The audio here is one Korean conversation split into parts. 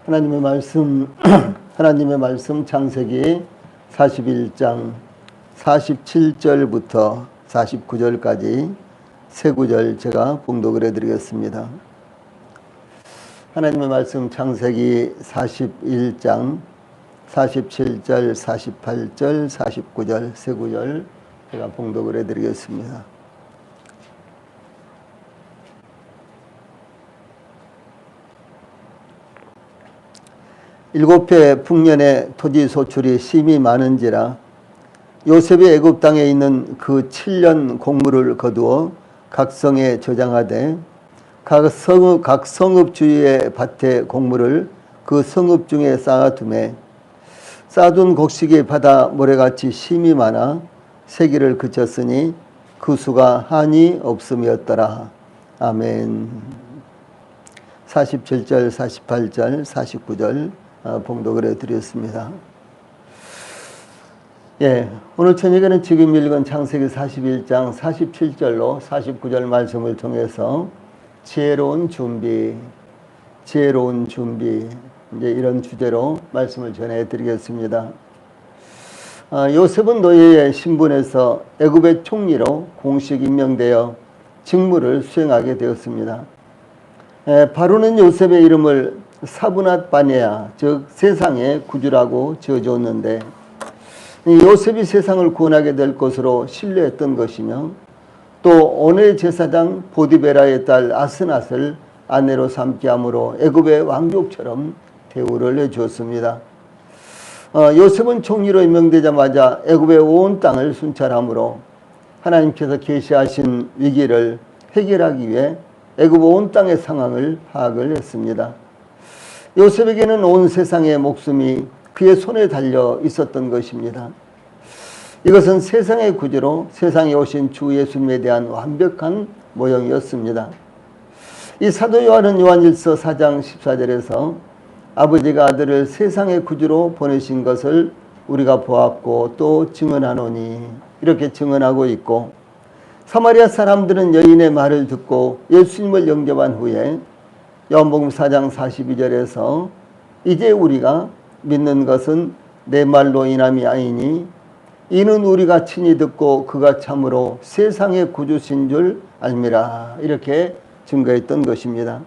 하나님의 말씀, 하나님의 말씀 창세기 41장 47절부터 49절까지 세 구절 제가 봉독을 해드리겠습니다. 하나님의 말씀 창세기 41장 47절, 48절, 49절 세 구절 제가 봉독을 해드리겠습니다. 일곱 해 풍년에 토지 소출이 심히 많은지라 요셉이 애굽 땅에 있는 그 7년 곡물을 거두어 각 성에 저장하되 각 성읍 주위의 밭에 곡물을 그 성읍 중에 쌓아두매 쌓아둔 곡식이 바다 모래같이 심히 많아 세기를 그쳤으니 그 수가 한이 없음이었더라. 아멘. 47절, 48절, 49절 봉독을 해드렸습니다. 오늘 저녁에는 지금 읽은 창세기 41장 47절로 49절 말씀을 통해서 지혜로운 준비 이제 이런 주제로 말씀을 전해드리겠습니다. 요셉은 노예의 신분에서 애굽의 총리로 공식 임명되어 직무를 수행하게 되었습니다. 바로는 요셉의 이름을 사브낫 바네아, 즉 세상의 구주라고 지어줬는데 요셉이 세상을 구원하게 될 것으로 신뢰했던 것이며 또 온의 제사장 보디베라의 딸 아스낫을 아내로 삼게 함으로 애굽의 왕족처럼 대우를 해주었습니다. 요셉은 총리로 임명되자마자 애굽의 온 땅을 순찰함으로 하나님께서 계시하신 위기를 해결하기 위해 애굽 온 땅의 상황을 파악을 했습니다. 요셉에게는 온 세상의 목숨이 그의 손에 달려 있었던 것입니다. 이것은 세상의 구주로 세상에 오신 주 예수님에 대한 완벽한 모형이었습니다. 이 사도 요한은 요한일서 4장 14절에서 아버지가 아들을 세상의 구주로 보내신 것을 우리가 보았고 또 증언하노니 이렇게 증언하고 있고, 사마리아 사람들은 여인의 말을 듣고 예수님을 영접한 후에 요한복음 4장 42절에서 이제 우리가 믿는 것은 내 말로 인함이 아니니 이는 우리가 친히 듣고 그가 참으로 세상의 구주신 줄 알미라 이렇게 증거했던 것입니다.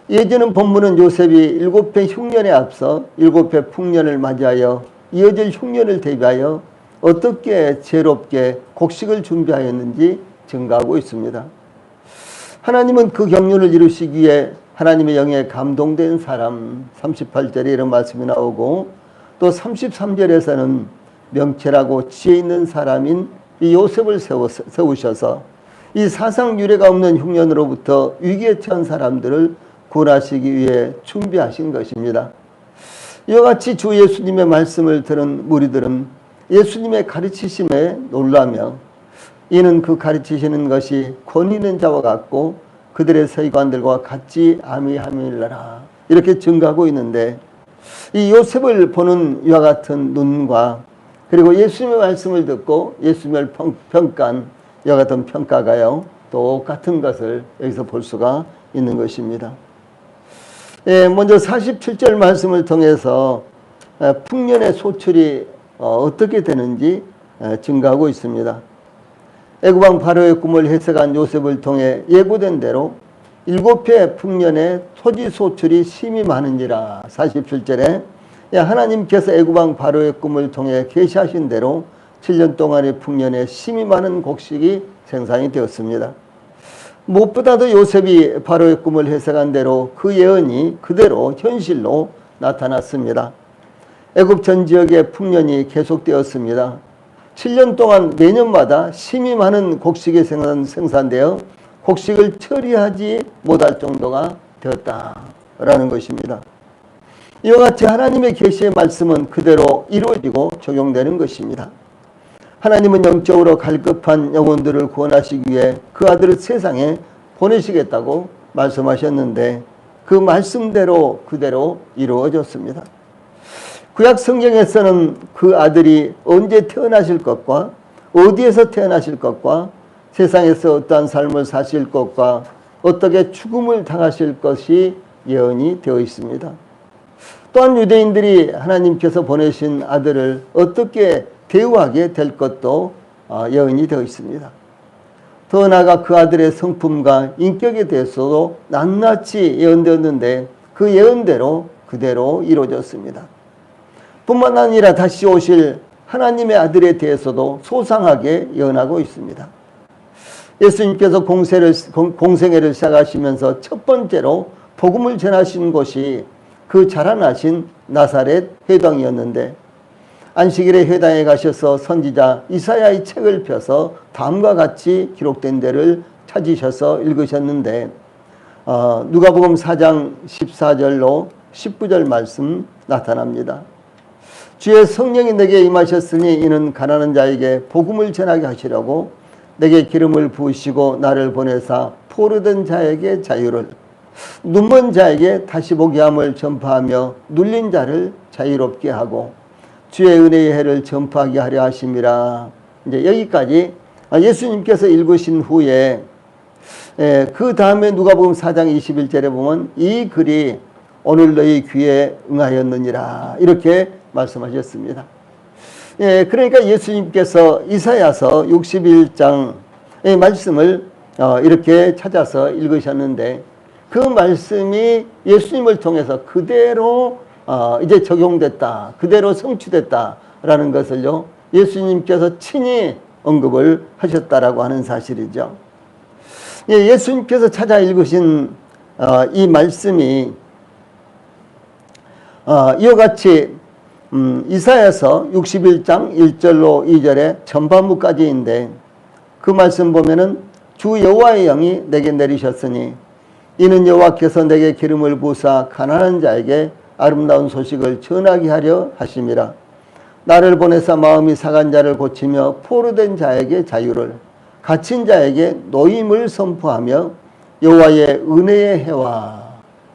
예전은 본문은 요셉이 7회 흉년에 앞서 7회 풍년을 맞이하여 이어질 흉년을 대비하여 어떻게 지혜롭게 곡식을 준비하였는지 증거하고 있습니다. 하나님은 그 경륜을 이루시기 위해 하나님의 영에 감동된 사람 38절에 이런 말씀이 나오고 또 33절에서는 명철하고 지혜 있는 사람인 이 요셉을 세우셔서 이 사상 유례가 없는 흉년으로부터 위기에 처한 사람들을 구원하시기 위해 준비하신 것입니다. 이와 같이 주 예수님의 말씀을 들은 무리들은 예수님의 가르치심에 놀라며 이는 그 가르치시는 것이 권위 있는 자와 같고 그들의 서기관들과 같이 아미함일라라 이렇게 증거하고 있는데, 이 요셉을 보는 이와 같은 눈과 그리고 예수님의 말씀을 듣고 예수님을 평가한 이와 같은 평가가요 똑같은 것을 여기서 볼 수가 있는 것입니다. 먼저 47절 말씀을 통해서 풍년의 소출이 어떻게 되는지 증거하고 있습니다. 애굽왕 바로의 꿈을 해석한 요셉을 통해 예고된 대로 7해 풍년에 토지 소출이 심히 많은지라 47절에 하나님께서 애굽왕 바로의 꿈을 통해 계시하신 대로 7년 동안의 풍년에 심히 많은 곡식이 생산이 되었습니다. 무엇보다도 요셉이 바로의 꿈을 해석한 대로 그 예언이 그대로 현실로 나타났습니다. 애굽 전 지역의 풍년이 계속되었습니다. 7년 동안 매년마다 심히 많은 곡식이 생산되어 곡식을 처리하지 못할 정도가 되었다라는 것입니다. 이와 같이 하나님의 계시의 말씀은 그대로 이루어지고 적용되는 것입니다. 하나님은 영적으로 갈급한 영혼들을 구원하시기 위해 그 아들을 세상에 보내시겠다고 말씀하셨는데 그 말씀대로 그대로 이루어졌습니다. 구약 성경에서는 그 아들이 언제 태어나실 것과 어디에서 태어나실 것과 세상에서 어떠한 삶을 사실 것과 어떻게 죽음을 당하실 것이 예언이 되어 있습니다. 또한 유대인들이 하나님께서 보내신 아들을 어떻게 대우하게 될 것도 예언이 되어 있습니다. 더 나아가 그 아들의 성품과 인격에 대해서도 낱낱이 예언되었는데 그 예언대로 그대로 이루어졌습니다. 뿐만 아니라 다시 오실 하나님의 아들에 대해서도 소상하게 예언하고 있습니다. 예수님께서 공생애를 시작하시면서 첫 번째로 복음을 전하신 곳이 그 자라나신 나사렛 회당이었는데, 안식일에 회당에 가셔서 선지자 이사야의 책을 펴서 다음과 같이 기록된 데를 찾으셔서 읽으셨는데, 누가복음 4장 14절로 19절 말씀 나타납니다. 주의 성령이 내게 임하셨으니 이는 가난한 자에게 복음을 전하게 하시려고 내게 기름을 부으시고 나를 보내사 포로된 자에게 자유를, 눈먼 자에게 다시 보게 함을 전파하며 눌린 자를 자유롭게 하고 주의 은혜의 해를 전파하게 하려 하심이라. 이제 여기까지 예수님께서 읽으신 후에 그 다음에 누가복음 4장 21절에 보면 이 글이 오늘 너희 귀에 응하였느니라 이렇게 말씀하셨습니다. 그러니까 예수님께서 이사야서 61장의 말씀을 이렇게 찾아서 읽으셨는데, 그 말씀이 예수님을 통해서 그대로 이제 적용됐다, 그대로 성취됐다라는 것을요 예수님께서 친히 언급을 하셨다라고 하는 사실이죠. 예수님께서 찾아 읽으신 이 말씀이 이와 같이 이사야서 61장 1절로 2절에 전반부까지인데, 그 말씀 보면은 주 여호와의 영이 내게 내리셨으니 이는 여호와께서 내게 기름을 부으사 가난한 자에게 아름다운 소식을 전하게 하려 하심이라. 나를 보내사 마음이 상한 자를 고치며 포로된 자에게 자유를, 갇힌 자에게 노임을 선포하며 여호와의 은혜의 해와.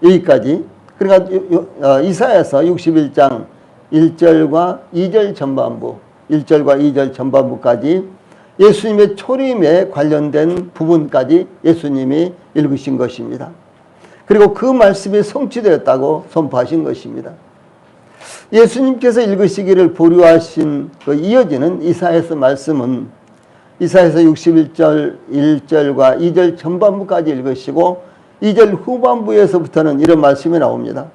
여기까지. 그러니까 이사야서 61장 1절과 2절 전반부, 1절과 2절 전반부까지 예수님의 초림에 관련된 부분까지 예수님이 읽으신 것입니다. 그리고 그 말씀이 성취되었다고 선포하신 것입니다. 예수님께서 읽으시기를 보류하신 그 이어지는 이사야서 말씀은 이사야서 61절 1절과 2절 전반부까지 읽으시고 2절 후반부에서부터는 이런 말씀이 나옵니다.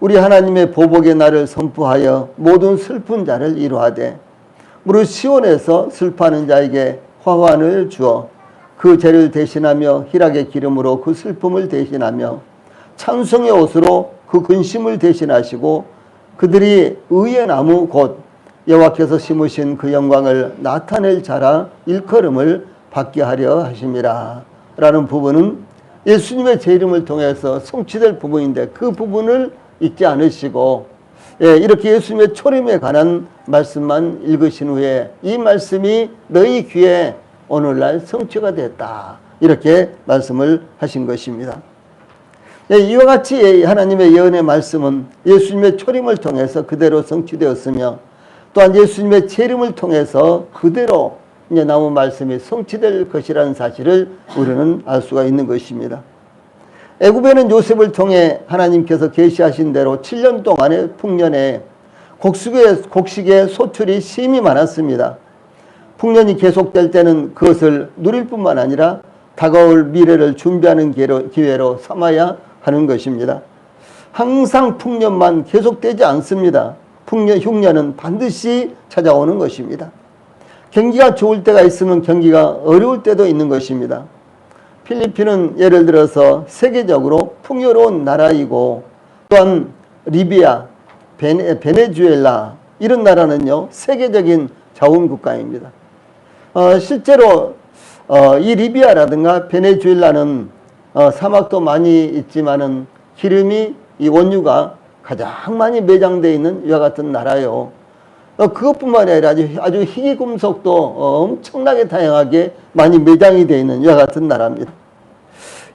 우리 하나님의 보복의 날을 선포하여 모든 슬픈 자를 이루하되 무릇 시온에서 슬퍼하는 자에게 화환을 주어 그 죄를 대신하며 희락의 기름으로 그 슬픔을 대신하며 찬송의 옷으로 그 근심을 대신하시고 그들이 의의 나무 곧 여호와께서 심으신 그 영광을 나타낼 자라 일컬음을 받게 하려 하심이라 라는 부분은 예수님의 제 이름을 통해서 성취될 부분인데, 그 부분을 읽지 않으시고 이렇게 예수님의 초림에 관한 말씀만 읽으신 후에 이 말씀이 너희 귀에 오늘날 성취가 됐다 이렇게 말씀을 하신 것입니다. 이와 같이 하나님의 예언의 말씀은 예수님의 초림을 통해서 그대로 성취되었으며, 또한 예수님의 재림을 통해서 그대로 이제 나온 말씀이 성취될 것이라는 사실을 우리는 알 수가 있는 것입니다. 애굽에는 요셉을 통해 하나님께서 계시하신 대로 7년 동안의 풍년에 곡식의 소출이 심히 많았습니다. 풍년이 계속될 때는 그것을 누릴 뿐만 아니라 다가올 미래를 준비하는 기회로 삼아야 하는 것입니다. 항상 풍년만 계속되지 않습니다. 흉년은 반드시 찾아오는 것입니다. 경기가 좋을 때가 있으면 경기가 어려울 때도 있는 것입니다. 필리핀은 예를 들어서 세계적으로 풍요로운 나라이고, 또한 리비아, 베네수엘라 이런 나라는요 세계적인 자원국가입니다. 실제로 이 리비아라든가 베네수엘라는 사막도 많이 있지만은 기름이 이 원유가 가장 많이 매장되어 있는 이와 같은 나라요. 그것뿐만 아니라 아주 희귀금속도 엄청나게 다양하게 많이 매장이 되어 있는 이와 같은 나라입니다.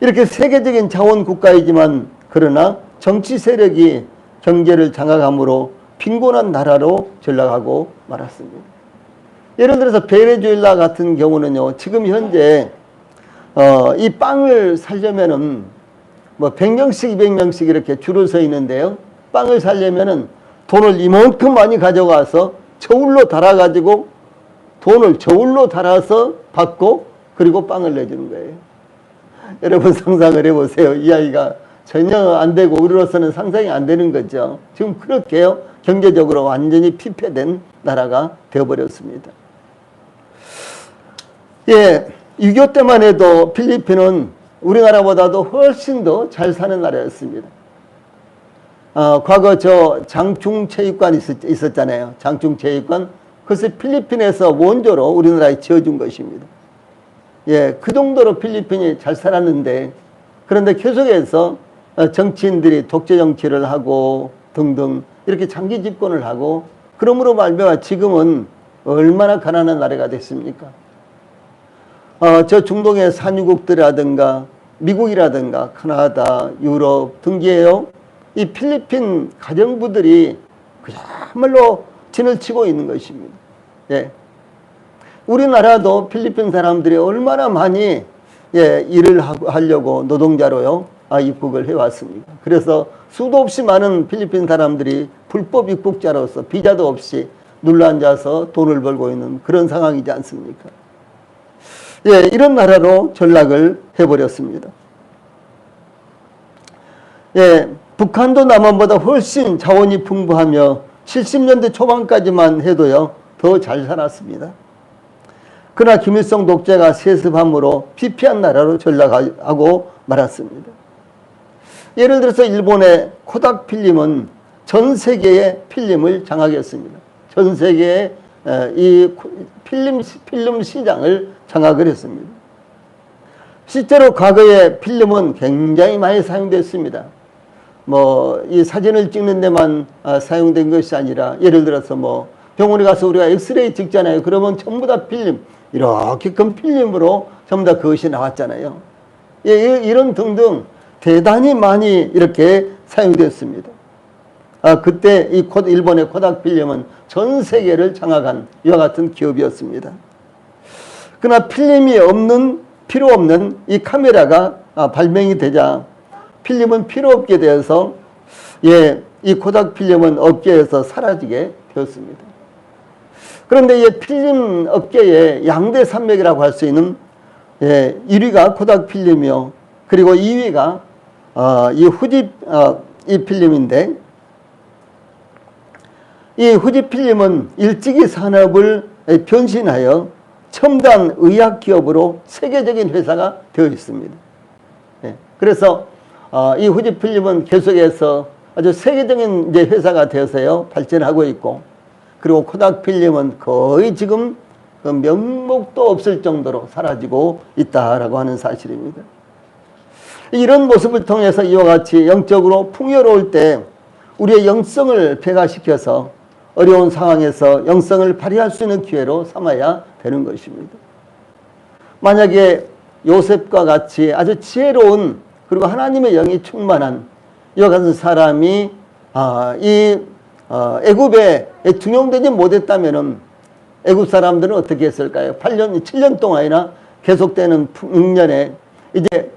이렇게 세계적인 자원국가이지만 그러나 정치 세력이 경제를 장악함으로 빈곤한 나라로 전락하고 말았습니다. 예를 들어서 베네수엘라 같은 경우는요, 지금 현재 이 빵을 살려면은 뭐 100명씩 200명씩 이렇게 줄을 서 있는데요, 빵을 사려면은 돈을 이만큼 많이 가져가서 저울로 달아가지고 돈을 저울로 달아서 받고 그리고 빵을 내주는 거예요. 여러분 상상을 해보세요. 이 아이가 전혀 안 되고 우리로서는 상상이 안 되는 거죠. 지금 그렇게요. 경제적으로 완전히 피폐된 나라가 되어버렸습니다. 예, 6.25 때만 해도 필리핀은 우리나라보다도 훨씬 더 잘 사는 나라였습니다. 과거 저 장충체육관 있었잖아요. 장충체육관. 그것을 필리핀에서 원조로 우리나라에 지어준 것입니다. 예, 그 정도로 필리핀이 잘 살았는데, 그런데 계속해서 정치인들이 독재 정치를 하고 등등 이렇게 장기 집권을 하고, 그러므로 말미암아 지금은 얼마나 가난한 나라가 됐습니까? 저 중동의 산유국들이라든가 미국이라든가 캐나다, 유럽 등지에요, 이 필리핀 가정부들이 그야말로 진을 치고 있는 것입니다. 예. 우리나라도 필리핀 사람들이 얼마나 많이 일을 하려고 노동자로요 입국을 해왔습니다. 그래서 수도 없이 많은 필리핀 사람들이 불법 입국자로서 비자도 없이 눌러앉아서 돈을 벌고 있는 그런 상황이지 않습니까? 예, 이런 나라로 전락을 해버렸습니다. 예, 북한도 남한보다 훨씬 자원이 풍부하며 70년대 초반까지만 해도요 더 잘 살았습니다. 그러나 김일성 독재가 세습함으로 피폐한 나라로 전락하고 말았습니다. 예를 들어서 일본의 코닥 필름은 전 세계의 필름을 장악했습니다. 전 세계의 이 필름 시장을 장악을 했습니다. 실제로 과거에 필름은 굉장히 많이 사용됐습니다. 이 사진을 찍는 데만 사용된 것이 아니라, 예를 들어서 병원에 가서 우리가 엑스레이 찍잖아요. 그러면 전부 다 필름, 이렇게 큰 필름으로 전부 다 그것이 나왔잖아요. 예, 이런 등등 대단히 많이 이렇게 사용됐습니다. 그때 이 일본의 코닥 필름은 전 세계를 장악한 이와 같은 기업이었습니다. 그러나 필름이 필요 없는 이 카메라가 발명이 되자 필름은 필요 없게 되어서 이 코닥 필름은 업계에서 사라지게 되었습니다. 그런데 이 필름 업계의 양대 산맥이라고 할 수 있는 1위가 코닥 필름이요. 그리고 2위가 이 후지 필름인데, 이 후지 필름은 일찍이 산업을 변신하여 첨단 의학 기업으로 세계적인 회사가 되어 있습니다. 그래서 이 후지 필름은 계속해서 아주 세계적인 회사가 되어서요 발전하고 있고, 그리고 코닥 필름은 거의 지금 그 면목도 없을 정도로 사라지고 있다라고 하는 사실입니다. 이런 모습을 통해서 이와 같이 영적으로 풍요로울 때 우리의 영성을 배가시켜서 어려운 상황에서 영성을 발휘할 수 있는 기회로 삼아야 되는 것입니다. 만약에 요셉과 같이 아주 지혜로운, 그리고 하나님의 영이 충만한 이와 같은 사람이 애굽에 등용되지 못했다면은 애굽 사람들은 어떻게 했을까요? 8년, 7년 동안이나 계속되는 풍년에 이제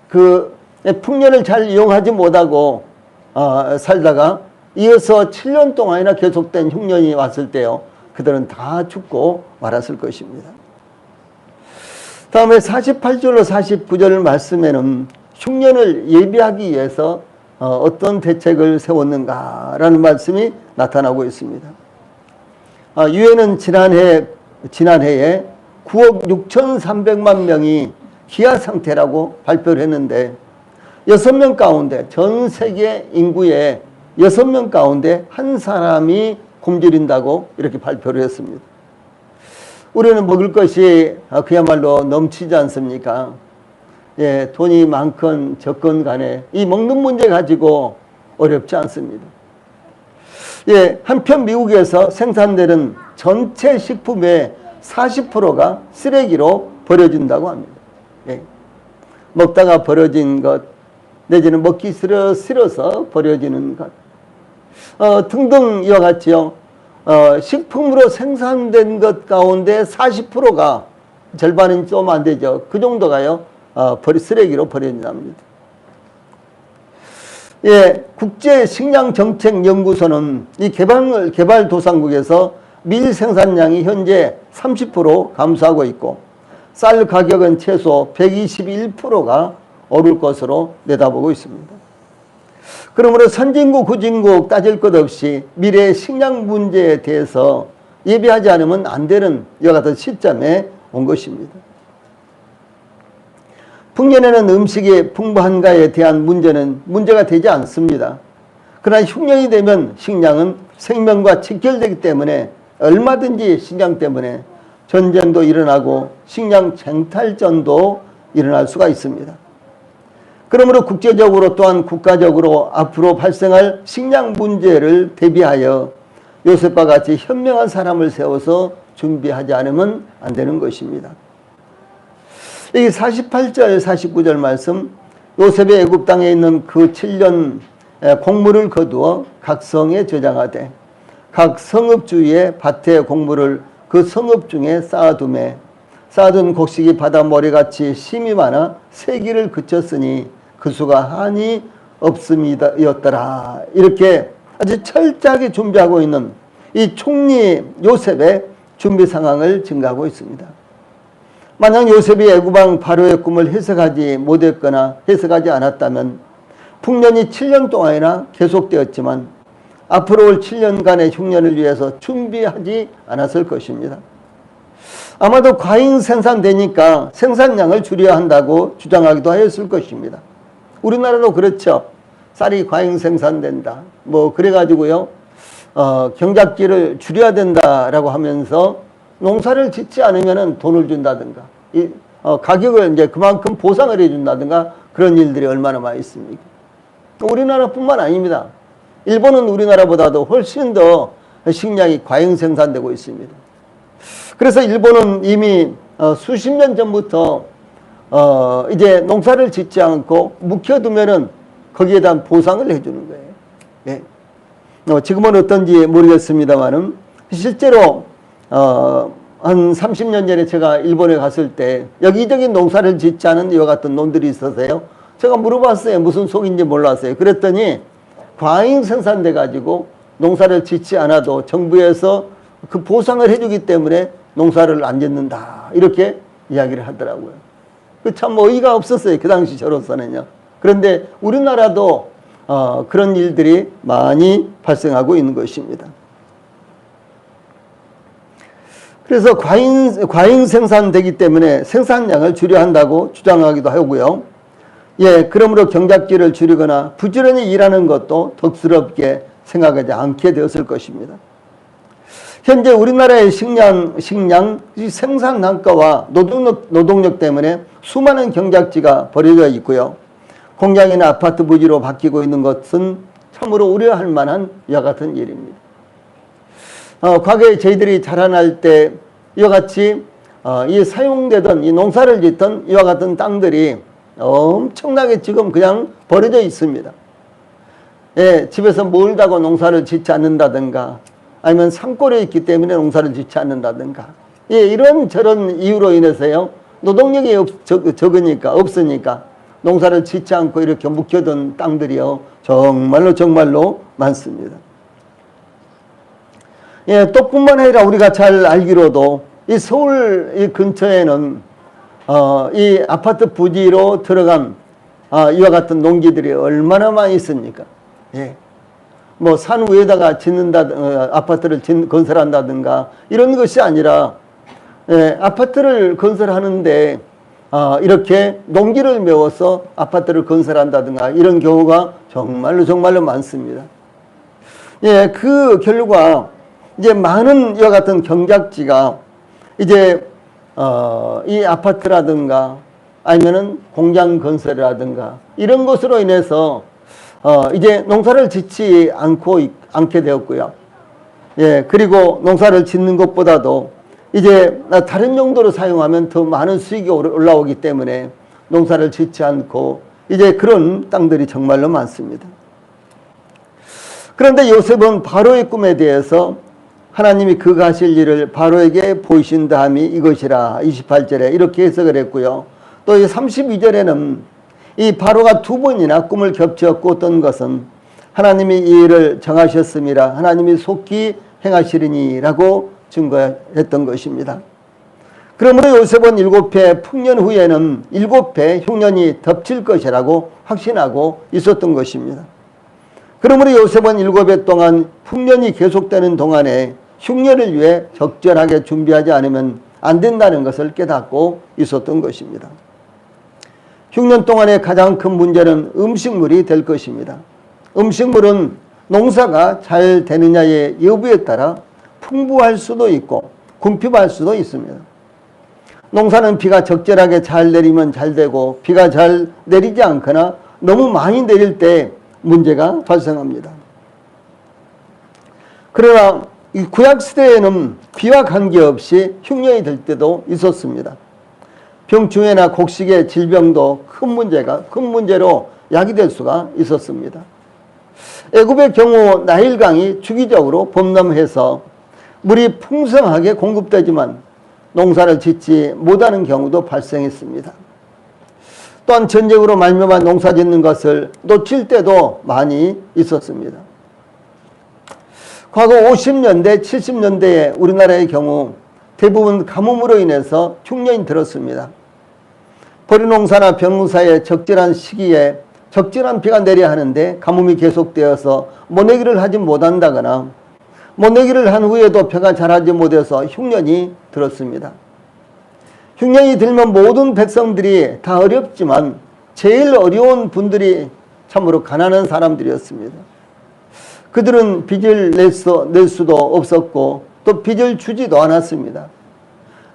그 풍년을 잘 이용하지 못하고 살다가 이어서 7년 동안이나 계속된 흉년이 왔을 때요, 그들은 다 죽고 말았을 것입니다. 다음에 48절로 49절 말씀에는 흉년을 예비하기 위해서 어떤 대책을 세웠는가라는 말씀이 나타나고 있습니다. 유엔은 지난해에 9억 6,300만 명이 기아 상태라고 발표를 했는데, 6명 가운데, 전 세계 인구의 6명 가운데 한 사람이 굶주린다고 이렇게 발표를 했습니다. 우리는 먹을 것이 그야말로 넘치지 않습니까? 예, 돈이 많건 적건 간에 이 먹는 문제 가지고 어렵지 않습니다. 예, 한편 미국에서 생산되는 전체 식품의 40%가 쓰레기로 버려진다고 합니다. 예, 먹다가 버려진 것, 내지는 먹기 싫어서 버려지는 것, 등등 이와 같이요. 식품으로 생산된 것 가운데 40%가, 절반은 좀 안 되죠. 그 정도가요, 쓰레기로 버려진답니다. 예, 국제식량정책연구소는 이 개발도상국에서 밀 생산량이 현재 30% 감소하고 있고 쌀 가격은 최소 121%가 오를 것으로 내다보고 있습니다. 그러므로 선진국, 후진국 따질 것 없이 미래의 식량 문제에 대해서 예비하지 않으면 안 되는 이와 같은 시점에 온 것입니다. 풍년에는 음식이 풍부한가에 대한 문제는 문제가 되지 않습니다. 그러나 흉년이 되면 식량은 생명과 직결되기 때문에 얼마든지 식량 때문에 전쟁도 일어나고 식량 쟁탈전도 일어날 수가 있습니다. 그러므로 국제적으로 또한 국가적으로 앞으로 발생할 식량 문제를 대비하여 요셉과 같이 현명한 사람을 세워서 준비하지 않으면 안 되는 것입니다. 이 48절 49절 말씀, 요셉이 애굽 땅에 있는 그 7년 곡물을 거두어 각 성에 저장하되 각 성읍 주위에 밭에 곡물을 그 성읍 중에 쌓아두매 쌓아둔 곡식이 바다 모래같이 심이 많아 세기를 그쳤으니 그 수가 한이 없음이었더라. 이렇게 아주 철저하게 준비하고 있는 이 총리 요셉의 준비 상황을 증가하고 있습니다. 만약 요셉이 애굽왕 바로의 꿈을 해석하지 못했거나 해석하지 않았다면 풍년이 7년 동안이나 계속되었지만 앞으로 올 7년간의 흉년을 위해서 준비하지 않았을 것입니다. 아마도 과잉 생산되니까 생산량을 줄여야 한다고 주장하기도 하였을 것입니다. 우리나라도 그렇죠. 쌀이 과잉 생산된다. 뭐 그래가지고요. 경작지를 줄여야 된다라고 하면서 농사를 짓지 않으면 돈을 준다든가 가격을 이제 그만큼 보상을 해준다든가 그런 일들이 얼마나 많이 있습니까? 우리나라뿐만 아닙니다. 일본은 우리나라보다도 훨씬 더 식량이 과잉 생산되고 있습니다. 그래서 일본은 이미 수십 년 전부터 이제 농사를 짓지 않고 묵혀두면은 거기에 대한 보상을 해주는 거예요. 네. 지금은 어떤지 모르겠습니다만은 실제로 한 30년 전에 제가 일본에 갔을 때 여기저기 농사를 짓지 않은 이와 같은 논들이 있어서요. 제가 물어봤어요. 무슨 속인지 몰랐어요. 그랬더니 과잉 생산돼 가지고 농사를 짓지 않아도 정부에서 그 보상을 해주기 때문에 농사를 안 짓는다. 이렇게 이야기를 하더라고요. 그 참 어이가 없었어요. 그 당시 저로서는요. 그런데 우리나라도 그런 일들이 많이 발생하고 있는 것입니다. 그래서 과잉 생산되기 때문에 생산량을 줄여야 한다고 주장하기도 하고요. 예, 그러므로 경작지를 줄이거나 부지런히 일하는 것도 덕스럽게 생각하지 않게 되었을 것입니다. 현재 우리나라의 식량 생산 단가와 노동력 때문에 수많은 경작지가 버려져 있고요. 공장이나 아파트 부지로 바뀌고 있는 것은 참으로 우려할 만한 이와 같은 일입니다. 과거에 저희들이 자라날 때 이와 같이 이 사용되던 이 농사를 짓던 이와 같은 땅들이 엄청나게 지금 그냥 버려져 있습니다. 예, 집에서 멀다고 농사를 짓지 않는다든가 아니면 산골에 있기 때문에 농사를 짓지 않는다든가 예, 이런 저런 이유로 인해서요 노동력이 적으니까 없으니까 농사를 짓지 않고 이렇게 묵혀둔 땅들이요 정말로 많습니다. 예, 또 뿐만 아니라 우리가 잘 알기로도 이 서울 이 근처에는 이 아파트 부지로 들어간 이와 같은 농지들이 얼마나 많이 있습니까? 예. 뭐 산 위에다가 아파트를 건설한다든가 이런 것이 아니라 예, 아파트를 건설하는데 이렇게 농기를 메워서 아파트를 건설한다든가 이런 경우가 정말로 많습니다. 예, 그 결과 이제 많은 이와 같은 경작지가 이제 이 아파트라든가 아니면은 공장 건설이라든가 이런 것으로 인해서 이제 농사를 짓지 않게 되었고요. 예, 그리고 농사를 짓는 것보다도 이제 다른 용도로 사용하면 더 많은 수익이 올라오기 때문에 농사를 짓지 않고 이제 그런 땅들이 정말로 많습니다. 그런데 요셉은 바로의 꿈에 대해서 하나님이 그가 하실 일을 바로에게 보이신 다음이 이것이라 28절에 이렇게 해석을 했고요. 또 32절에는 이 바로가 두 번이나 꿈을 겹쳐 꿨던 것은 하나님이 이 일을 정하셨음이라 하나님이 속히 행하시리니라고 증거했던 것입니다. 그러므로 요셉은 7해 풍년 후에는 7해 흉년이 덮칠 것이라고 확신하고 있었던 것입니다. 그러므로 요셉은 7해 동안 풍년이 계속되는 동안에 흉년을 위해 적절하게 준비하지 않으면 안 된다는 것을 깨닫고 있었던 것입니다. 흉년 동안의 가장 큰 문제는 음식물이 될 것입니다. 음식물은 농사가 잘 되느냐의 여부에 따라 풍부할 수도 있고 궁핍할 수도 있습니다. 농사는 비가 적절하게 잘 내리면 잘 되고 비가 잘 내리지 않거나 너무 많이 내릴 때 문제가 발생합니다. 그러나 이 구약시대에는 비와 관계없이 흉년이 될 때도 있었습니다. 병충해나 곡식의 질병도 큰 문제로 야기될 수가 있었습니다. 애굽의 경우 나일강이 주기적으로 범람해서 물이 풍성하게 공급되지만 농사를 짓지 못하는 경우도 발생했습니다. 또한 전쟁으로 말미암아 농사 짓는 것을 놓칠 때도 많이 있었습니다. 과거 50년대, 70년대에 우리나라의 경우 대부분 가뭄으로 인해서 흉년이 들었습니다. 보리농사나 벼농사의 적절한 시기에 적절한 비가 내려야 하는데 가뭄이 계속되어서 모내기를 하지 못한다거나 모내기를 한 후에도 벼가 자라지 못해서 흉년이 들었습니다. 흉년이 들면 모든 백성들이 다 어렵지만 제일 어려운 분들이 참으로 가난한 사람들이었습니다. 그들은 빚을 낼 수도 없었고 또 빚을 주지도 않았습니다.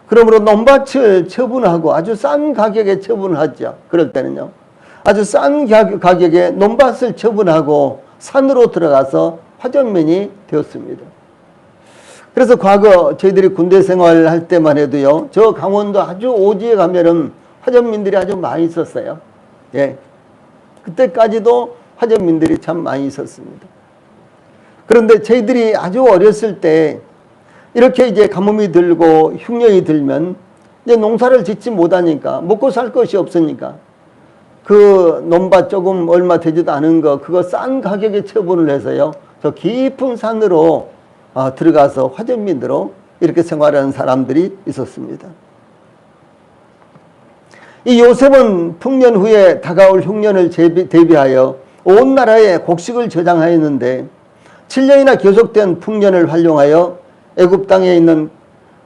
그러므로 논밭을 처분하고 아주 싼 가격에 처분을 하죠. 그럴 때는요. 아주 싼 가격에 논밭을 처분하고 산으로 들어가서 화전민이 되었습니다. 그래서 과거 저희들이 군대 생활을 할 때만 해도요. 저 강원도 아주 오지에 가면은 화전민들이 아주 많이 있었어요. 예. 그때까지도 화전민들이 참 많이 있었습니다. 그런데 저희들이 아주 어렸을 때 이렇게 이제 가뭄이 들고 흉년이 들면 이제 농사를 짓지 못하니까 먹고 살 것이 없으니까 그 논밭 조금 얼마 되지도 않은 거 그거 싼 가격에 처분을 해서요. 저 깊은 산으로 들어가서 화전민으로 이렇게 생활하는 사람들이 있었습니다. 이 요셉은 풍년 후에 다가올 흉년을 대비하여 온 나라에 곡식을 저장하였는데 7년이나 계속된 풍년을 활용하여 애굽 땅에 있는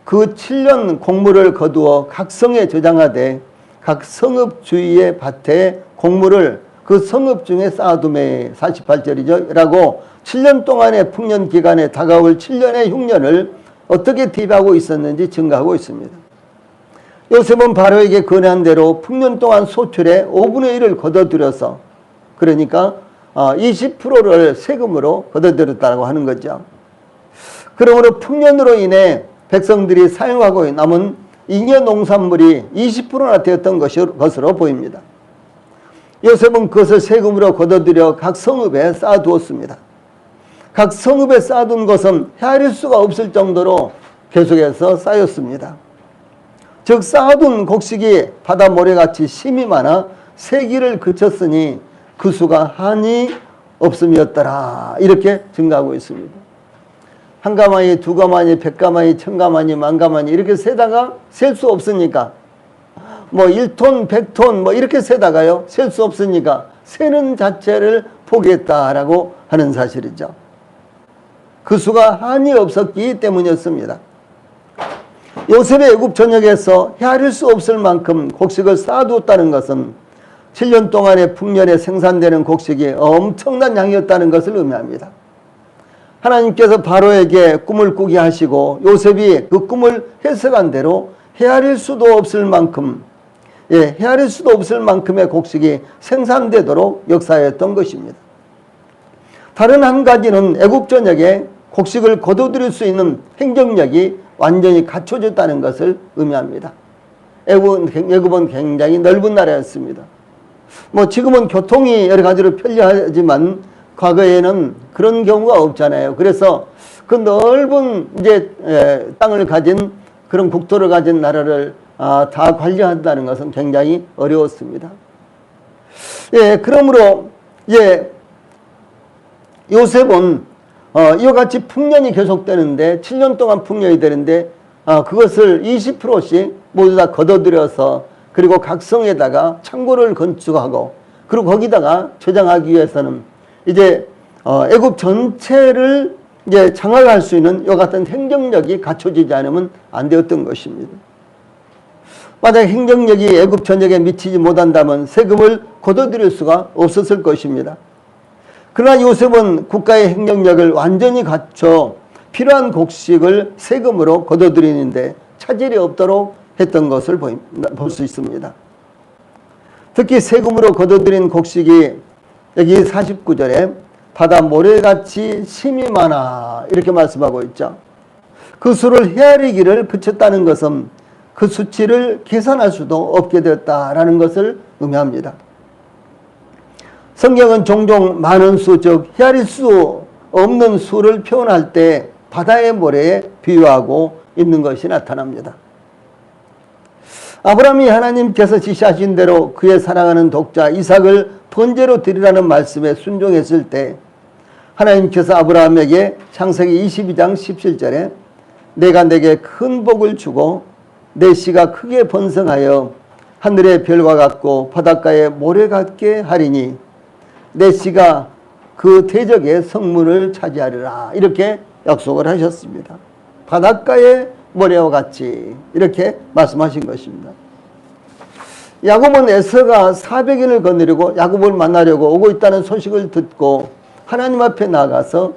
그 7년 곡물을 거두어 각 성에 저장하되 각 성읍 주위의 밭에 곡물을 그 성읍 중에 쌓아두매 48절이죠. 라고 7년 동안의 풍년 기간에 다가올 7년의 흉년을 어떻게 대비하고 있었는지 증가하고 있습니다. 요셉은 바로에게 권한 대로 풍년 동안 소출의 5분의 1을 걷어들여서 그러니까 20%를 세금으로 걷어들였다고 하는 거죠. 그러므로 풍년으로 인해 백성들이 사용하고 남은 잉여 농산물이 20%나 되었던 것으로 보입니다. 요셉은 그것을 세금으로 걷어들여 각 성읍에 쌓아두었습니다. 각 성읍에 쌓아둔 것은 헤아릴 수가 없을 정도로 계속해서 쌓였습니다. 즉 쌓아둔 곡식이 바다 모래같이 심이 많아 세기를 그쳤으니 그 수가 한이 없음이었더라. 이렇게 증가하고 있습니다. 한 가마니, 두 가마니, 100가마니, 1000가마니, 10,000가마니 이렇게 세다가 셀 수 없으니까 뭐 1톤, 100톤 뭐 이렇게 세다가요. 셀 수 없으니까 세는 자체를 포기했다라고 하는 사실이죠. 그 수가 한이 없었기 때문이었습니다. 요셉의 애굽 전역에서 헤아릴 수 없을 만큼 곡식을 쌓아두었다는 것은 7년 동안의 풍년에 생산되는 곡식이 엄청난 양이었다는 것을 의미합니다. 하나님께서 바로에게 꿈을 꾸게 하시고 요셉이 그 꿈을 해석한 대로 헤아릴 수도 없을 만큼 헤아릴 수도 없을 만큼의 곡식이 생산되도록 역사했던 것입니다. 다른 한 가지는 애굽 전역에 곡식을 거둬들일 수 있는 행정력이 완전히 갖춰졌다는 것을 의미합니다. 애굽은 굉장히 넓은 나라였습니다. 뭐 지금은 교통이 여러 가지로 편리하지만 과거에는 그런 경우가 없잖아요. 그래서 그 넓은 이제 땅을 가진 그런 국토를 가진 나라를 다 관리한다는 것은 굉장히 어려웠습니다. 예, 그러므로 예, 요셉은 이와 같이 풍년이 계속되는데 7년 동안 풍년이 되는데 그것을 20%씩 모두 다 걷어들여서 그리고 각 성에다가 창고를 건축하고 그리고 거기다가 저장하기 위해서는 이제 애굽 전체를 이제 장악할 수 있는 이와 같은 행정력이 갖춰지지 않으면 안 되었던 것입니다. 만약 행정력이 애굽 전역에 미치지 못한다면 세금을 걷어들일 수가 없었을 것입니다. 그러나 요셉은 국가의 행정력을 완전히 갖춰 필요한 곡식을 세금으로 걷어들이는데 차질이 없도록 했던 것을 볼 수 있습니다. 특히 세금으로 걷어들인 곡식이 여기 49절에 바다 모래같이 심이 많아 이렇게 말씀하고 있죠. 그 수를 헤아리기를 그쳤다는 것은 그 수치를 계산할 수도 없게 되었다라는 것을 의미합니다. 성경은 종종 많은 수, 즉 헤아릴 수 없는 수를 표현할 때 바다의 모래에 비유하고 있는 것이 나타납니다. 아브라함이 하나님께서 지시하신 대로 그의 사랑하는 독자 이삭을 번제로 드리라는 말씀에 순종했을 때 하나님께서 아브라함에게 창세기 22장 17절에 내가 내게 큰 복을 주고 내 씨가 크게 번성하여 하늘의 별과 같고 바닷가의 모래 같게 하리니 내 씨가 그 대적의 성문을 차지하리라 이렇게 약속을 하셨습니다. 바닷가의 모래와 같이 이렇게 말씀하신 것입니다. 야곱은 에서가 400인을 거느리고 야곱을 만나려고 오고 있다는 소식을 듣고 하나님 앞에 나가서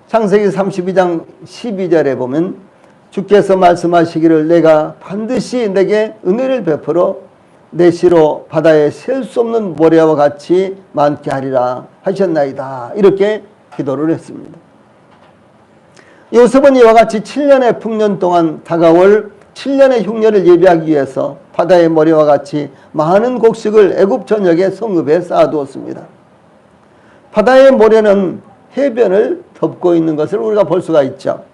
창세기 32장 12절에 보면 주께서 말씀하시기를 내가 반드시 내게 은혜를 베풀어 내 씨로 바다에 셀 수 없는 모래와 같이 많게 하리라 하셨나이다 이렇게 기도를 했습니다. 요셉은 이와 같이 7년의 풍년 동안 다가올 7년의 흉년을 예비하기 위해서 바다의 모래와 같이 많은 곡식을 애굽 전역의 성읍에 쌓아두었습니다. 바다의 모래는 해변을 덮고 있는 것을 우리가 볼 수가 있죠.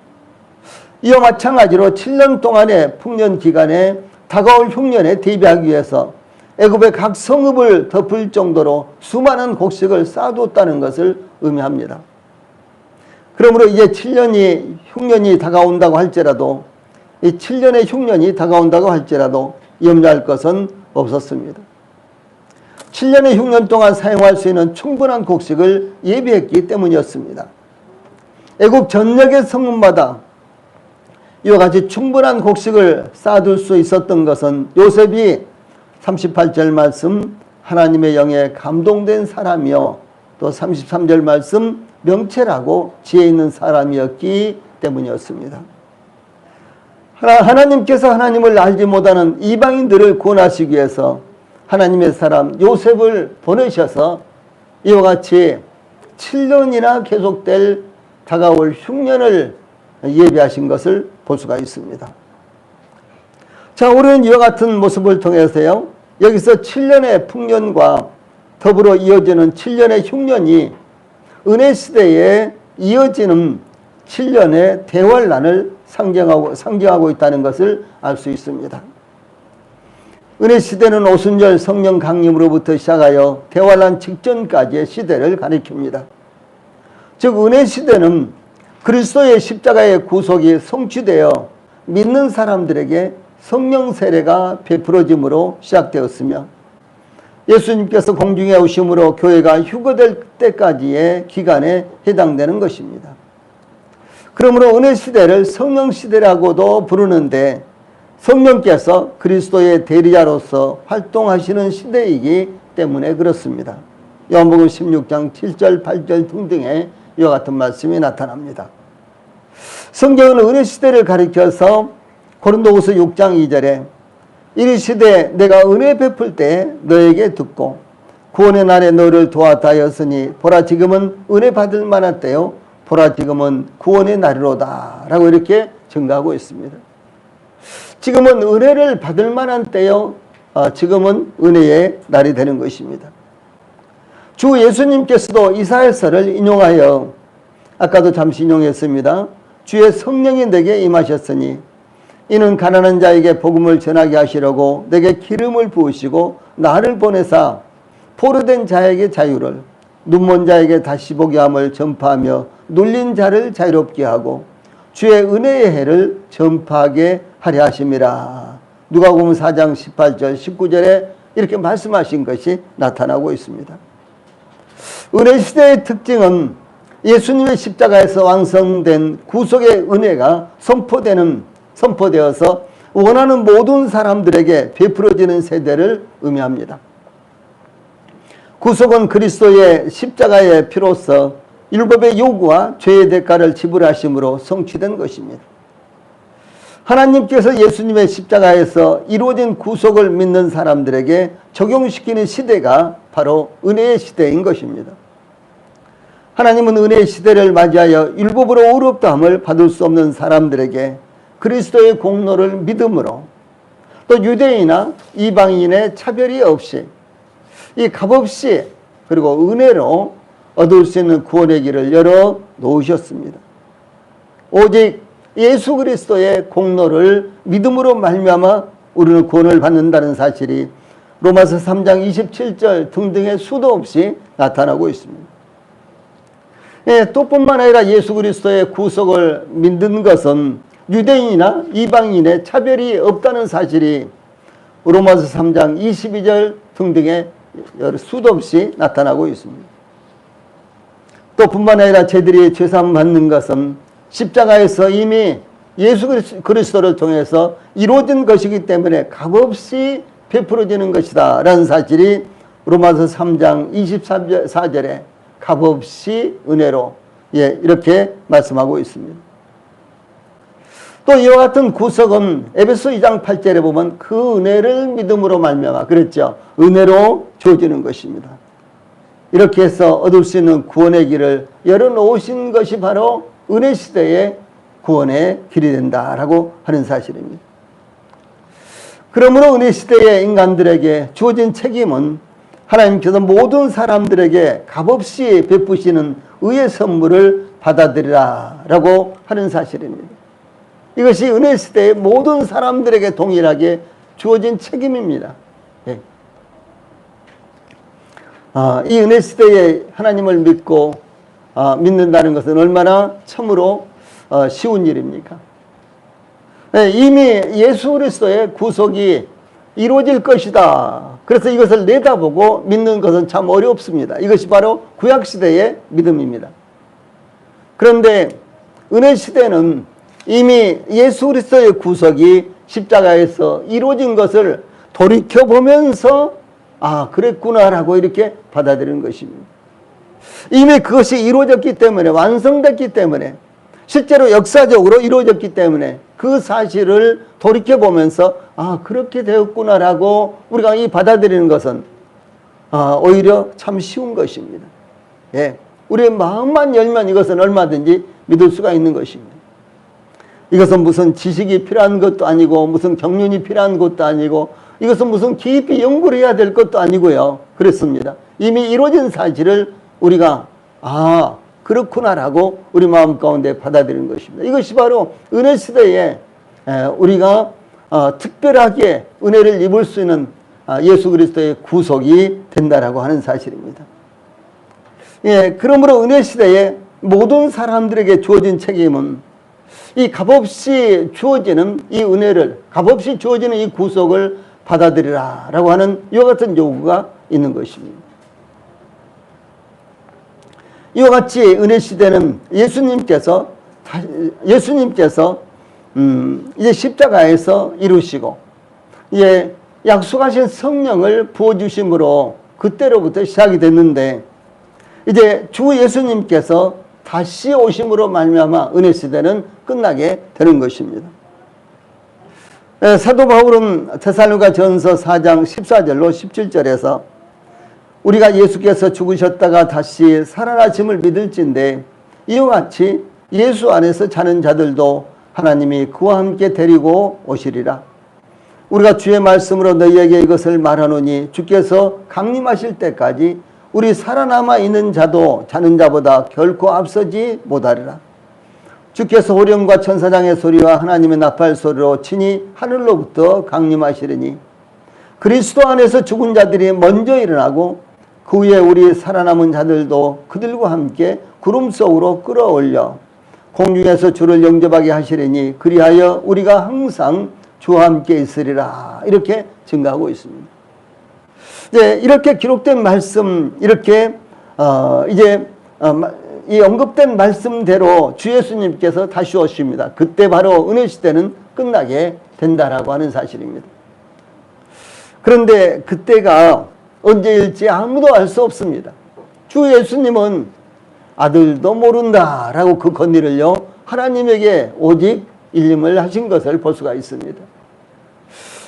이와 마찬가지로 7년 동안의 풍년 기간에 다가올 흉년에 대비하기 위해서 애굽의 각 성읍을 덮을 정도로 수많은 곡식을 쌓아두었다는 것을 의미합니다. 그러므로 이제 7년이 흉년이 다가온다고 할지라도 이 7년의 흉년이 다가온다고 할지라도 염려할 것은 없었습니다. 7년의 흉년 동안 사용할 수 있는 충분한 곡식을 예비했기 때문이었습니다. 애굽 전역의 성읍마다 이와 같이 충분한 곡식을 쌓아둘 수 있었던 것은 요셉이 38절 말씀 하나님의 영에 감동된 사람이요 또 33절 말씀 명철하고 지혜 있는 사람이었기 때문이었습니다. 하나님께서 하나님을 알지 못하는 이방인들을 구원하시기 위해서 하나님의 사람 요셉을 보내셔서 이와 같이 7년이나 계속될 다가올 흉년을 예비하신 것을 볼 수가 있습니다. 자, 우리는 이와 같은 모습을 통해서요, 여기서 7년의 풍년과 더불어 이어지는 7년의 흉년이 은혜 시대에 이어지는 7년의 대환란을 상징하고 있다는 것을 알 수 있습니다. 은혜 시대는 오순절 성령 강림으로부터 시작하여 대환란 직전까지의 시대를 가리킵니다. 즉 은혜 시대는 그리스도의 십자가의 구속이 성취되어 믿는 사람들에게 성령 세례가 베풀어짐으로 시작되었으며 예수님께서 공중에 오심으로 교회가 휴거될 때까지의 기간에 해당되는 것입니다. 그러므로 은혜 시대를 성령 시대라고도 부르는데 성령께서 그리스도의 대리자로서 활동하시는 시대이기 때문에 그렇습니다. 요한복음 16장 7절 8절 등등의 이와 같은 말씀이 나타납니다. 성경은 은혜 시대를 가리켜서 고린도후서 6장 2절에 이 시대에 내가 은혜 베풀 때 너에게 듣고 구원의 날에 너를 도왔다 하였으니 보라 지금은 은혜 받을 만한 때요 보라 지금은 구원의 날이로다 라고 이렇게 증가하고 있습니다. 지금은 은혜를 받을 만한 때요 지금은 은혜의 날이 되는 것입니다. 주 예수님께서도 이사야서를 인용하여 아까도 잠시 인용했습니다. 주의 성령이 내게 임하셨으니 이는 가난한 자에게 복음을 전하게 하시려고 내게 기름을 부으시고 나를 보내사 포로된 자에게 자유를, 눈먼 자에게 다시 보게 함을 전파하며 눌린 자를 자유롭게 하고 주의 은혜의 해를 전파하게 하려 하심이라. 누가복음 4장 18절 19절에 이렇게 말씀하신 것이 나타나고 있습니다. 은혜 시대의 특징은 예수님의 십자가에서 완성된 구속의 은혜가 선포되어서 원하는 모든 사람들에게 베풀어지는 세대를 의미합니다. 구속은 그리스도의 십자가의 피로써 율법의 요구와 죄의 대가를 지불하심으로 성취된 것입니다. 하나님께서 예수님의 십자가에서 이루어진 구속을 믿는 사람들에게 적용시키는 시대가 바로 은혜의 시대인 것입니다. 하나님은 은혜의 시대를 맞이하여 율법으로 의롭다함을 받을 수 없는 사람들에게 그리스도의 공로를 믿음으로 또 유대인이나 이방인의 차별이 없이 이 값없이 그리고 은혜로 얻을 수 있는 구원의 길을 열어 놓으셨습니다. 오직 예수 그리스도의 공로를 믿음으로 말미암아 우리는 구원을 받는다는 사실이 로마서 3장 27절 등등의 수도 없이 나타나고 있습니다. 또 뿐만 아니라 예수 그리스도의 구속을 믿는 것은 유대인이나 이방인의 차별이 없다는 사실이 로마서 3장 22절 등등의 수도 없이 나타나고 있습니다. 또 뿐만 아니라 저희들이 죄사함 받는 것은 십자가에서 이미 예수 그리스도를 통해서 이루어진 것이기 때문에 값없이 베풀어지는 것이다 라는 사실이 로마서 3장 24절에 값없이 은혜로 이렇게 말씀하고 있습니다. 또 이와 같은 구속은 에베소 2장 8절에 보면 그 은혜를 믿음으로 말미암아 그랬죠. 은혜로 주어지는 것입니다. 이렇게 해서 얻을 수 있는 구원의 길을 열어놓으신 것이 바로 은혜 시대의 구원의 길이 된다라고 하는 사실입니다. 그러므로 은혜 시대의 인간들에게 주어진 책임은 하나님께서 모든 사람들에게 값없이 베푸시는 의의 선물을 받아들이라라고 하는 사실입니다. 이것이 은혜 시대의 모든 사람들에게 동일하게 주어진 책임입니다. 이 은혜 시대에 하나님을 믿고 믿는다는 것은 얼마나 참으로 쉬운 일입니까? 이미 예수 그리스도의 구속이 이루어질 것이다. 그래서 이것을 내다보고 믿는 것은 참 어렵습니다. 이것이 바로 구약시대의 믿음입니다. 그런데 은혜 시대는 이미 예수 그리스도의 구속이 십자가에서 이루어진 것을 돌이켜보면서 그랬구나라고 이렇게 받아들이는 것입니다. 이미 그것이 이루어졌기 때문에 완성됐기 때문에 실제로 역사적으로 이루어졌기 때문에 그 사실을 돌이켜보면서 그렇게 되었구나라고 우리가 받아들이는 것은 오히려 참 쉬운 것입니다. 우리의 마음만 열면 이것은 얼마든지 믿을 수가 있는 것입니다. 이것은 무슨 지식이 필요한 것도 아니고 무슨 경륜이 필요한 것도 아니고 이것은 무슨 깊이 연구를 해야 될 것도 아니고요. 그렇습니다. 이미 이루어진 사실을 우리가 그렇구나라고 우리 마음 가운데 받아들이는 것입니다. 이것이 바로 은혜 시대에 우리가 특별하게 은혜를 입을 수 있는 예수 그리스도의 구속이 된다라고 하는 사실입니다. 그러므로 은혜 시대에 모든 사람들에게 주어진 책임은 이 값없이 주어지는 이 은혜를, 값없이 주어지는 이 구속을 받아들이라라고 하는 이와 같은 요구가 있는 것입니다. 이와 같이 은혜 시대는 예수님께서 이제 십자가에서 이루시고 약속하신 성령을 부어주심으로 그때로부터 시작이 됐는데 이제 주 예수님께서 다시 오심으로 말미암아 은혜 시대는 끝나게 되는 것입니다. 사도 바울은 데살로니가전서 4장 14절로 17절에서 우리가 예수께서 죽으셨다가 다시 살아나심을 믿을진데 이와 같이 예수 안에서 자는 자들도 하나님이 그와 함께 데리고 오시리라. 우리가 주의 말씀으로 너희에게 이것을 말하노니 주께서 강림하실 때까지 우리 살아남아 있는 자도 자는 자보다 결코 앞서지 못하리라. 주께서 호령과 천사장의 소리와 하나님의 나팔 소리로 친히 하늘로부터 강림하시리니 그리스도 안에서 죽은 자들이 먼저 일어나고 그 후에 우리 살아남은 자들도 그들과 함께 구름 속으로 끌어올려 공중에서 주를 영접하게 하시리니 그리하여 우리가 항상 주와 함께 있으리라. 이렇게 증가하고 있습니다. 네, 이렇게 기록된 말씀, 이렇게 이 언급된 말씀대로 주 예수님께서 다시 오십니다. 그때 바로 은혜 시대는 끝나게 된다라고 하는 사실입니다. 그런데 그때가 언제일지 아무도 알 수 없습니다. 주 예수님은 아들도 모른다라고 그 권위를요 하나님에게 오직 일림을 하신 것을 볼 수가 있습니다.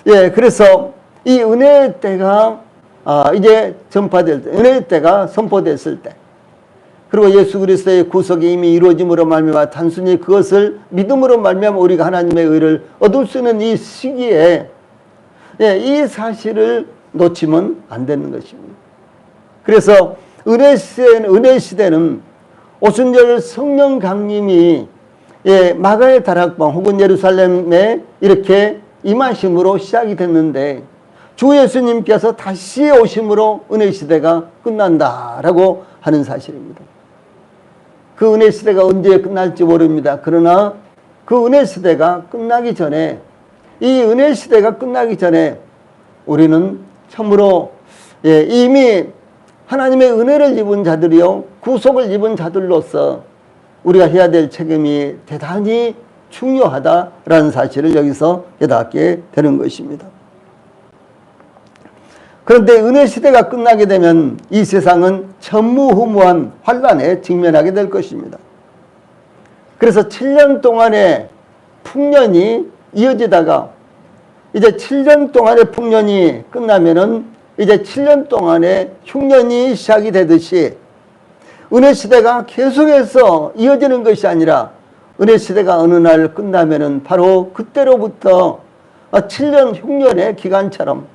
예, 그래서 이 은혜의 때가 이제 전파될 때, 은혜의 때가 선포됐을 때, 그리고 예수 그리스도의 구속이 이미 이루어짐으로 말미암아 단순히 그것을 믿음으로 말미암아 우리가 하나님의 의를 얻을 수 있는 이 시기에 이 사실을 놓치면 안 되는 것입니다. 그래서 은혜 시대는 오순절 성령 강림이 마가의 다락방 혹은 예루살렘에 이렇게 임하심으로 시작이 됐는데 주 예수님께서 다시 오심으로 은혜 시대가 끝난다라고 하는 사실입니다. 그 은혜 시대가 언제 끝날지 모릅니다. 그러나 그 은혜 시대가 끝나기 전에, 이 은혜 시대가 끝나기 전에 우리는 참으로 이미 하나님의 은혜를 입은 자들이요 구속을 입은 자들로서 우리가 해야 될 책임이 대단히 중요하다라는 사실을 여기서 깨닫게 되는 것입니다. 그런데 은혜 시대가 끝나게 되면 이 세상은 전무후무한 환란에 직면하게 될 것입니다. 그래서 7년 동안의 풍년이 이어지다가 이제 7년 동안의 풍년이 끝나면은 이제 7년 동안의 흉년이 시작이 되듯이 은혜 시대가 계속해서 이어지는 것이 아니라 은혜 시대가 어느 날 끝나면은 바로 그때로부터 7년 흉년의 기간처럼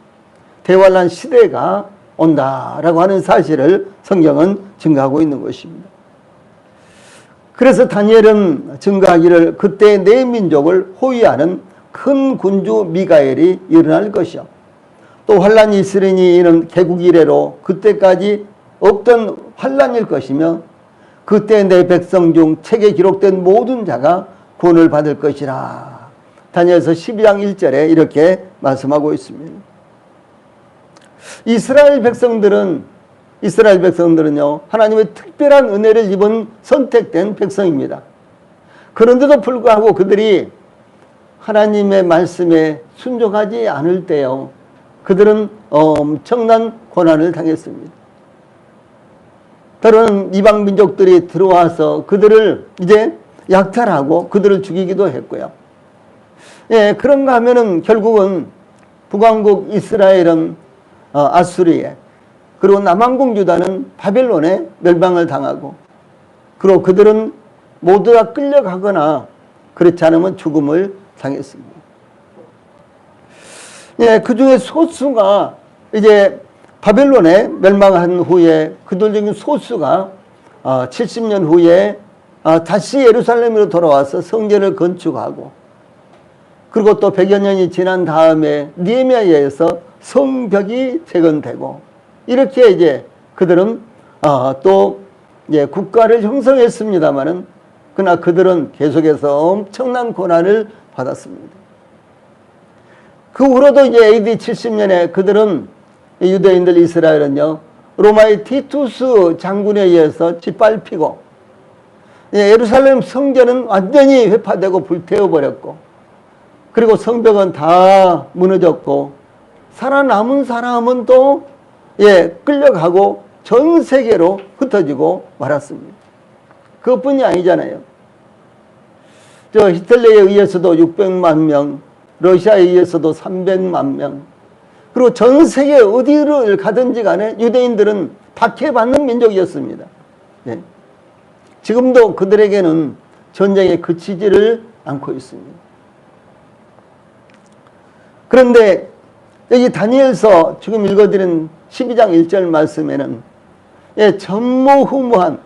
대환란 시대가 온다라고 하는 사실을 성경은 증거하고 있는 것입니다. 그래서 다니엘은 증거하기를 그때 내 민족을 호위하는 큰 군주 미가엘이 일어날 것이요 또 환란이 있으리니 이는 개국 이래로 그때까지 없던 환란일 것이며 그때 내 백성 중 책에 기록된 모든 자가 구원을 받을 것이라. 다니엘서 12장 1절에 이렇게 말씀하고 있습니다. 이스라엘 백성들은요 하나님의 특별한 은혜를 입은 선택된 백성입니다. 그런데도 불구하고 그들이 하나님의 말씀에 순종하지 않을 때요 그들은 엄청난 고난을 당했습니다. 다른 이방 민족들이 들어와서 그들을 이제 약탈하고 그들을 죽이기도 했고요. 그런가 하면은 결국은 북왕국 이스라엘은 아수리에, 그리고 남왕국 유다는 바벨론에 멸망을 당하고, 그리고 그들은 모두 다 끌려가거나 그렇지 않으면 죽음을 당했습니다. 그 중에 소수가 이제 바벨론에 멸망한 후에 그들 중에 소수가 70년 후에 다시 예루살렘으로 돌아와서 성전을 건축하고, 그리고 또 100여 년이 지난 다음에 느헤미야에 의해서 성벽이 재건되고, 이렇게 이제 그들은 또 이제 국가를 형성했습니다마는 그러나 그들은 계속해서 엄청난 고난을 받았습니다. 그 후로도 이제 AD 70년에 그들은 유대인들 이스라엘은요 로마의 티투스 장군에 의해서 짓밟히고 예루살렘 성전은 완전히 회파되고 불태워버렸고, 그리고 성벽은 다 무너졌고 살아남은 사람은 또 끌려가고 전 세계로 흩어지고 말았습니다. 그것뿐이 아니잖아요. 저 히틀러에 의해서도 600만 명, 러시아에 의해서도 300만 명, 그리고 전 세계 어디를 가든지 간에 유대인들은 박해받는 민족이었습니다. 지금도 그들에게는 전쟁에 그치지를 않고 있습니다. 그런데 여기 다니엘서 지금 읽어드린 12장 1절 말씀에는 전무후무한,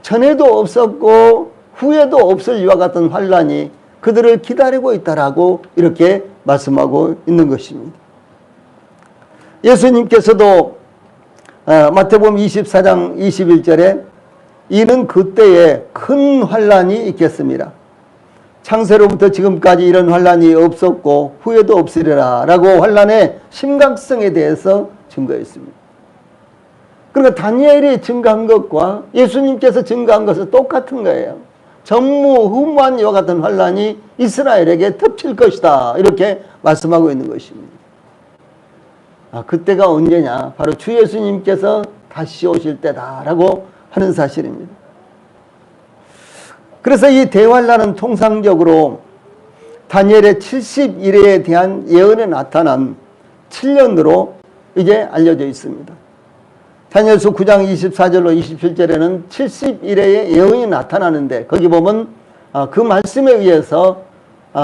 전에도 없었고 후에도 없을 이와 같은 환란이 그들을 기다리고 있다라고 이렇게 말씀하고 있는 것입니다. 예수님께서도 마태복음 24장 21절에 이는 그때에 큰 환란이 있겠습니다. 창세로부터 지금까지 이런 환란이 없었고 후에도 없으리라 라고 환란의 심각성에 대해서 증거했습니다. 그러니까 다니엘이 증거한 것과 예수님께서 증거한 것은 똑같은 거예요. 전무후무한 이와 같은 환란이 이스라엘에게 덮칠 것이다 이렇게 말씀하고 있는 것입니다. 그때가 언제냐? 바로 주 예수님께서 다시 오실 때다라고 하는 사실입니다. 그래서 이 대환란은 통상적으로 다니엘의 70일에 대한 예언에 나타난 7년으로 이제 알려져 있습니다. 다니엘서 9장 24절로 27절에는 70일의 예언이 나타나는데 거기 보면 그 말씀에 의해서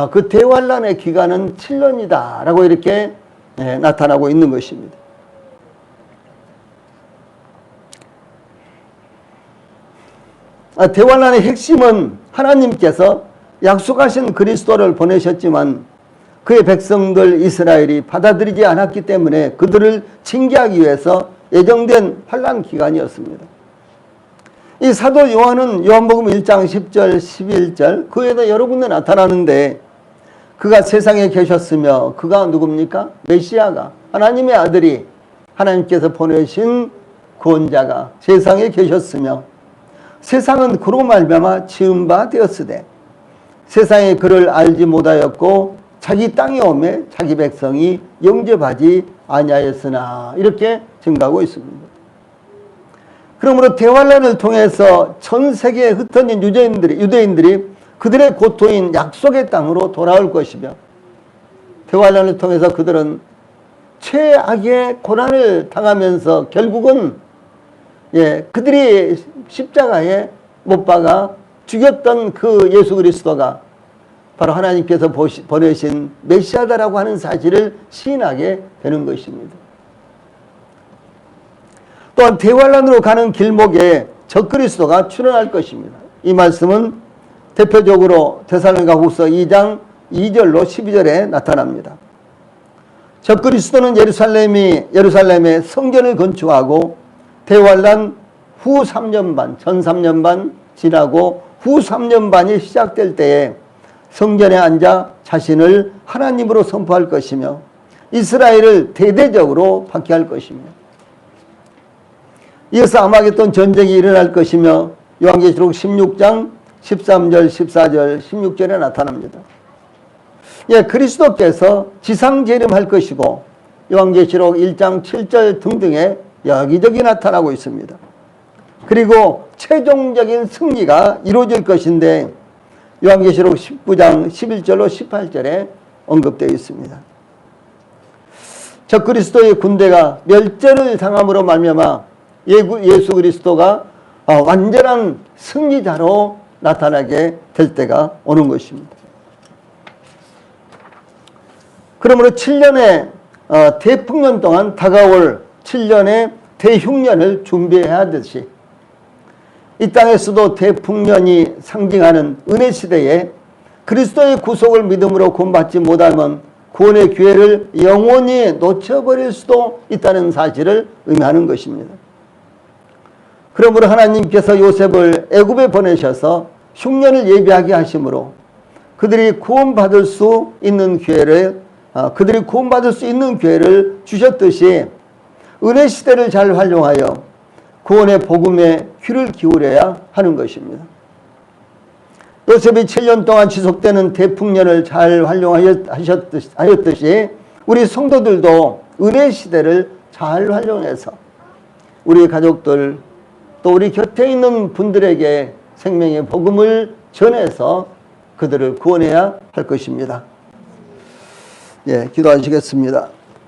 그 대환란의 기간은 7년이다 라고 이렇게 나타나고 있는 것입니다. 대환란의 핵심은 하나님께서 약속하신 그리스도를 보내셨지만 그의 백성들 이스라엘이 받아들이지 않았기 때문에 그들을 징계하기 위해서 예정된 환란 기간이었습니다. 이 사도 요한은 요한복음 1장 10절 11절 그에도 여러 군데 나타나는데 그가 세상에 계셨으며 그가 누굽니까? 메시아가 하나님의 아들이 하나님께서 보내신 구원자가 세상에 계셨으며 세상은 그로 말미암아 지은 바 되었으되 세상에 그를 알지 못하였고 자기 땅에 오매 자기 백성이 영접하지 아니하였으나 이렇게 증가하고 있습니다. 그러므로 대환란을 통해서 전 세계에 흩어진 유대인들이 그들의 고토인 약속의 땅으로 돌아올 것이며 대환란을 통해서 그들은 최악의 고난을 당하면서 결국은 그들이 십자가에 못 박아 죽였던 그 예수 그리스도가 바로 하나님께서 보내신 메시아다라고 하는 사실을 시인하게 되는 것입니다. 또한 대환란으로 가는 길목에 적그리스도가 출현할 것입니다. 이 말씀은 대표적으로 데살로니가후서 2장 2절로 12절에 나타납니다. 적그리스도는 예루살렘에 성전을 건축하고 대환란 후 3년 반, 전 3년 반 지나고 후 3년 반이 시작될 때에 성전에 앉아 자신을 하나님으로 선포할 것이며 이스라엘을 대대적으로 박해할 것입니다. 이어서 아마겟돈 전쟁이 일어날 것이며 요한계시록 16장 13절, 14절, 16절에 나타납니다. 그리스도께서 지상 재림할 것이고 요한계시록 1장 7절 등등에 여기저기 나타나고 있습니다. 그리고 최종적인 승리가 이루어질 것인데 요한계시록 19장 11절로 18절에 언급되어 있습니다. 적그리스도의 군대가 멸절을 당함으로 말미암아 예수 그리스도가 완전한 승리자로 나타나게 될 때가 오는 것입니다. 그러므로 7년의 대풍년 동안 다가올 7년의 대흉년을 준비해야 하듯이 이 땅에서도 대풍년이 상징하는 은혜 시대에 그리스도의 구속을 믿음으로 구원받지 못하면 구원의 기회를 영원히 놓쳐버릴 수도 있다는 사실을 의미하는 것입니다. 그러므로 하나님께서 요셉을 애굽에 보내셔서 흉년을 예비하게 하심으로 그들이 구원받을 수 있는 기회를 주셨듯이 은혜 시대를 잘 활용하여 구원의 복음에 귀를 기울여야 하는 것입니다. 요셉이 7년 동안 지속되는 대풍년을 잘 활용하였듯이 우리 성도들도 은혜 시대를 잘 활용해서 우리 가족들 또 우리 곁에 있는 분들에게 생명의 복음을 전해서 그들을 구원해야 할 것입니다. 기도하시겠습니다.